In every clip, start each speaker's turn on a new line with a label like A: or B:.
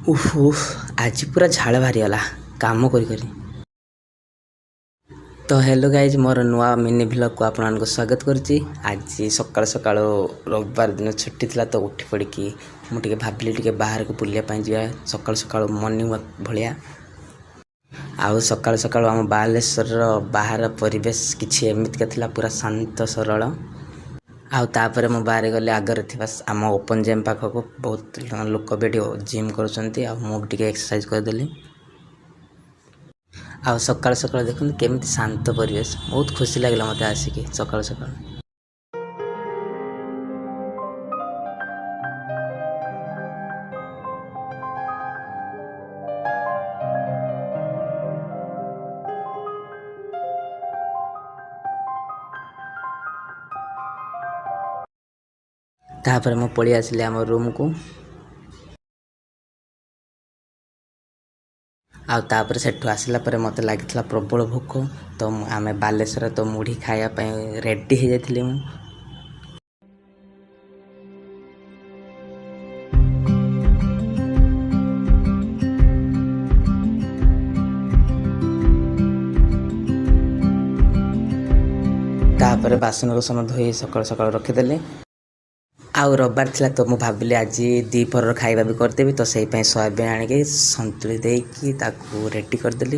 A: उफ उफ आज पूरा झाड़ बाहरीगला काम करी। तो हेलो गाइज मोर नुआ मिनी व्लॉग को आपको स्वागत करुच्ची। आज सकाल सकाल रविवार दिन छुट्टी थिला तो उठी पड़ी मुझे भाविली टे बाहर को बुलाया जा सकाल सकाल मॉर्निंग वॉक भाया आउ सकाल सकाल आम बालेश्वर बाहर परिवेश किसी एमती थिला पूरा शांत सरल आउे मु बाहर गले आगर थी आम ओपन जिम पाखक बहुत लोक भी जिम कर एक्सरसाइज करदेली आउ सकाल सकाल देखते केमती शांत परिवेश बहुत खुशी लगे मत आसिक सकाल सकाल तापर मु पलि आसिली आम रूम को आउे सेठू आसला मत लगी प्रबल भोक तो आम बालेश्वर तो मुढ़ी खायापी रेडी हो जाती तापर बासन कुसन धोई सकाल सकाल रखीदेली आउ रविवार थिला तो मु भाविली आज दीपर खाଇବା भी करदेवी तो से सोयाबीन आनिकी संतुली देकी ताकू रेडी करदेली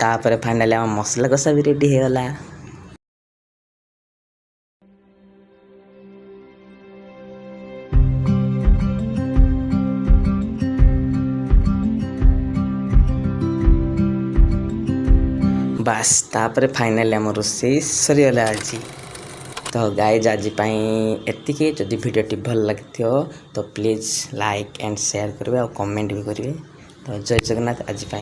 A: तापर फाइनली आम मसला कषा भी रेडी हो गला। बास तापर फाइनली आम रोषे सरीगला आज तो गाइज आज एतिकी जदि भिडियोटी भल लगी तो प्लीज़ लाइक एंड शेयर करेंगे और कमेंट भी करेंगे तो जय जगन्नाथ आज।